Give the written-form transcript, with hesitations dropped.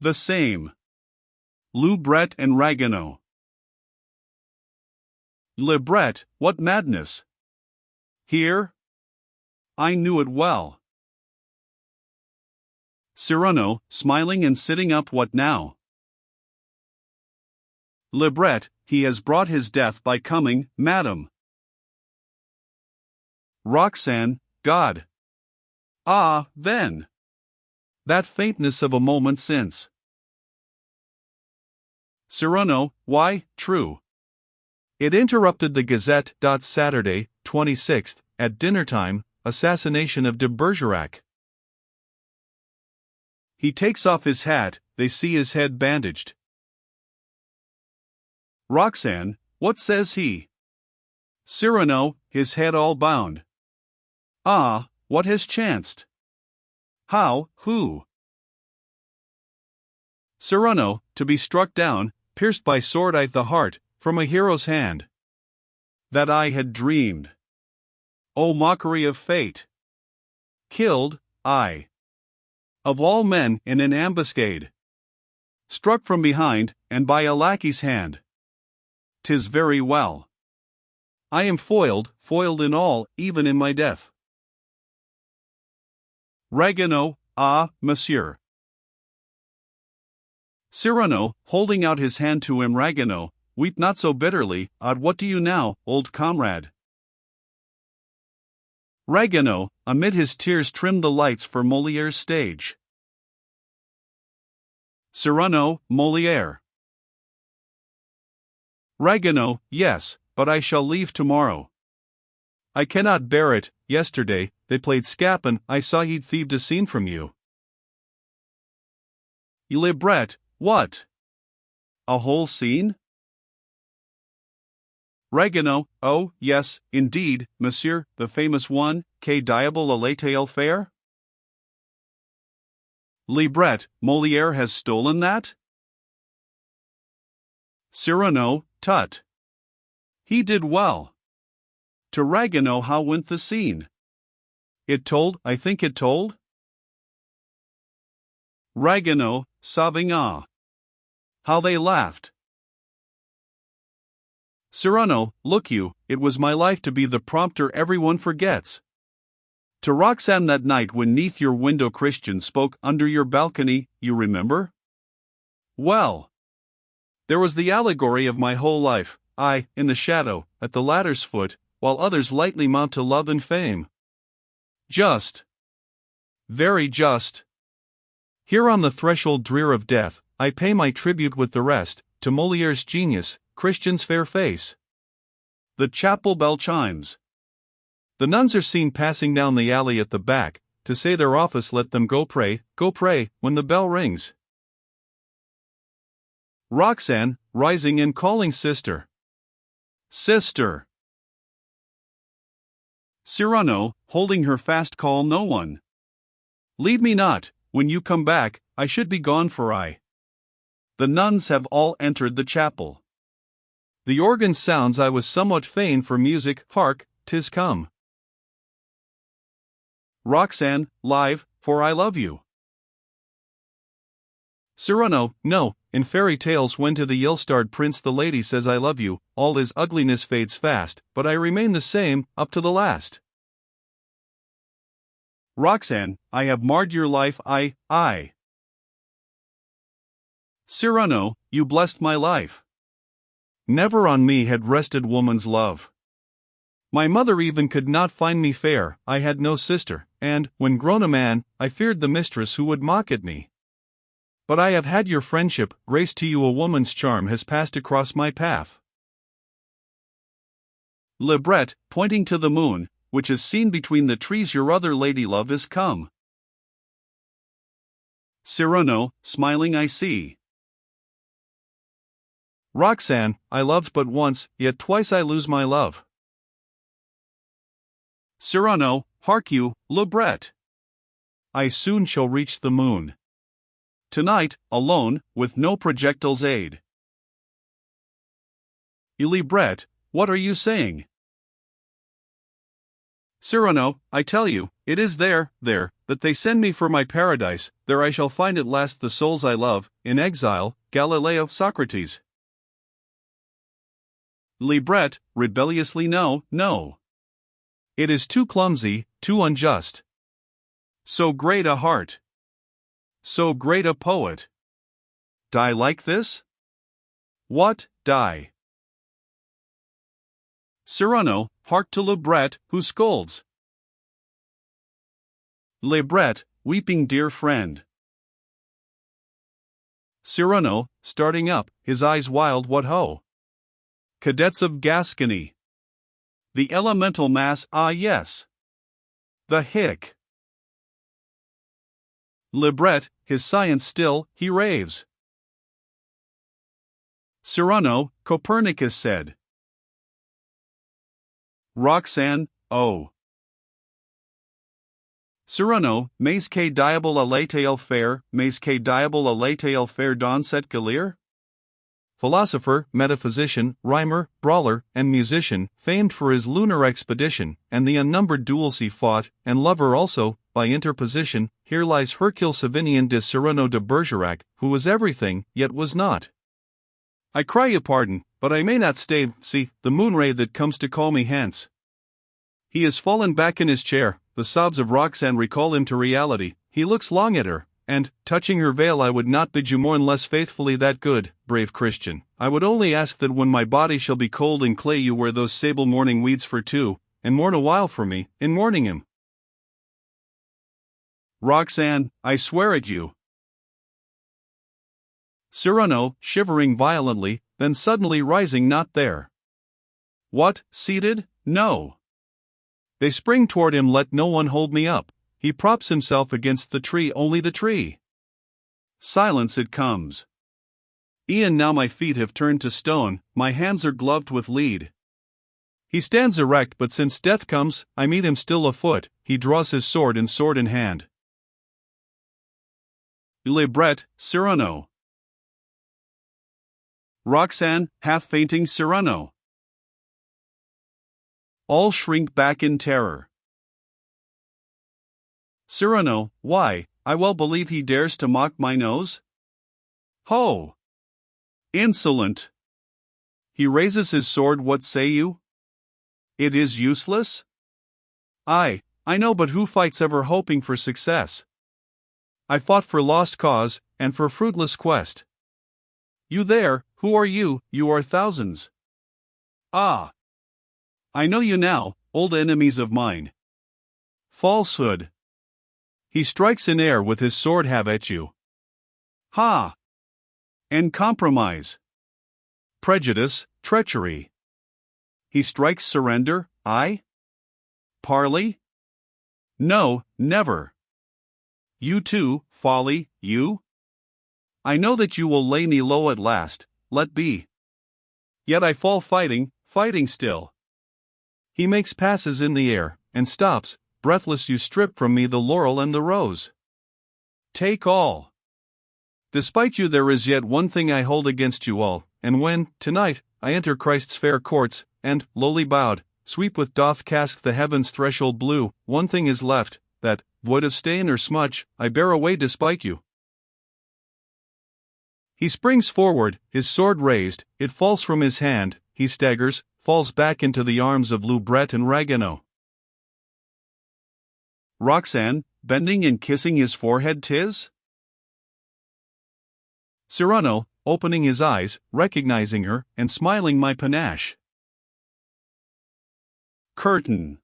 The same. Le Bret and Ragueneau. Le Bret, what madness! Here? I knew it well. Cyrano, smiling and sitting up, what now? Le Bret, he has brought his death by coming, madam. Roxane, God! Ah, then! That faintness of a moment since. Cyrano, why, true. It interrupted the Gazette. Saturday, 26th, at dinner-time, assassination of de Bergerac. He takes off his hat, they see his head bandaged. Roxane, what says he? Cyrano, his head all bound. Ah, what has chanced? How, who? Cyrano, to be struck down, pierced by sword the heart, from a hero's hand. That I had dreamed. O mockery of fate! Killed, I. Of all men, in an ambuscade. Struck from behind, and by a lackey's hand. 'Tis very well. I am foiled in all, even in my death. Ragueneau, ah, monsieur. Cyrano, holding out his hand to him. Ragueneau, weep not so bitterly, what do you now, old comrade? Ragueneau, amid his tears, trimmed the lights for Molière's stage. Cyrano, Molière. Ragueneau, yes, but I shall leave tomorrow. I cannot bear it. Yesterday, they played Scapin, I saw he'd thieved a scene from you. Le Bret, what? A whole scene? Ragueneau, oh, yes, indeed, monsieur, the famous one, que diable a l'été faire? Le Bret, Molière has stolen that? Cyrano, tut. He did well. To Ragueneau, how went the scene? It told, I think it told? Ragueneau, sobbing, ah. How they laughed. Cyrano, look you, it was my life to be the prompter everyone forgets. To Roxane that night when neath your window Christian spoke under your balcony, you remember? Well. There was the allegory of my whole life, I, in the shadow, at the ladder's foot, while others lightly mount to love and fame. Just. Very just. Here on the threshold drear of death, I pay my tribute with the rest, to Molière's genius, Christian's fair face. The chapel bell chimes. The nuns are seen passing down the alley at the back, to say their office. Let them go pray, when the bell rings. Roxane, rising and calling sister. Sister. Cyrano, holding her fast, call no one. Leave me not, when you come back, I should be gone for I. The nuns have all entered the chapel. The organ sounds, I was somewhat fain for music, hark, 'tis come. Roxane, live, for I love you. Cyrano, no, in fairy tales when to the ill-starred prince the lady says I love you, all his ugliness fades fast, but I remain the same, up to the last. Roxane, I have marred your life, I. Cyrano, you blessed my life. Never on me had rested woman's love. My mother even could not find me fair, I had no sister, and, when grown a man, I feared the mistress who would mock at me. But I have had your friendship, grace to you a woman's charm has passed across my path. Le Bret, pointing to the moon, which is seen between the trees, your other lady love is come. Cyrano, smiling, I see. Roxane, I loved but once, yet twice I lose my love. Cyrano, hark you, Le Bret. I soon shall reach the moon. Tonight, alone, with no projectile's aid. Le Bret, what are you saying? Cyrano, I tell you, it is there, that they send me for my paradise, there I shall find at last the souls I love, in exile, Galileo, Socrates. Libret, rebelliously no, no. It is too clumsy, too unjust. So great a heart. So great a poet. Die like this? What, die? Cyrano, hark to Libret, who scolds. Libret, weeping dear friend. Cyrano, starting up, his eyes wild, what ho! Cadets of Gascony. The elemental mass, ah yes. The hic. Libret, his science still, he raves. Cyrano, Copernicus said. Roxane, oh. Cyrano, mais que diable allait-il faire, mais que diable allait-il faire dans cette galère? Philosopher, metaphysician, rhymer, brawler, and musician, famed for his lunar expedition, and the unnumbered duels he fought, and lover also, by interposition, here lies Hercule Savinien de Cyrano de Bergerac, who was everything, yet was not. I cry you pardon, but I may not stay, see, the moonray that comes to call me hence. He has fallen back in his chair, the sobs of Roxane recall him to reality, he looks long at her, and, touching her veil, I would not bid you mourn less faithfully that good, brave Christian. I would only ask that when my body shall be cold in clay you wear those sable mourning weeds for two, and mourn a while for me, in mourning him. Roxane, I swear at you. Cyrano, shivering violently, then suddenly rising, not there. What, seated? No. They spring toward him, let no one hold me up. He props himself against the tree, only the tree. Silence, it comes. E'en now my feet have turned to stone, my hands are gloved with lead. He stands erect, but since death comes, I meet him still afoot, he draws his sword and sword in hand. Libret, Cyrano. Roxane, half fainting Cyrano. All shrink back in terror. Cyrano, why, I well believe he dares to mock my nose? Ho! Insolent! He raises his sword, what say you? It is useless? I know, but who fights ever hoping for success? I fought for lost cause, and for fruitless quest. You there, who are you? You are thousands. Ah! I know you now, old enemies of mine. Falsehood. He strikes in air with his sword, have at you. Ha! And compromise. Prejudice, treachery. He strikes surrender, I? Parley? No, never. You too, folly, you? I know that you will lay me low at last, let be. Yet I fall fighting, fighting still. He makes passes in the air, and stops, breathless you strip from me the laurel and the rose. Take all. Despite you there is yet one thing I hold against you all, and when, tonight, I enter Christ's fair courts, and, lowly bowed, sweep with doth cast the heaven's threshold blue, one thing is left, that, void of stain or smudge, I bear away despite you. He springs forward, his sword raised, it falls from his hand, he staggers, falls back into the arms of Libret and Ragueneau. Roxane, bending and kissing his forehead, 'tis? Cyrano, opening his eyes, recognizing her, and smiling my panache. Curtain.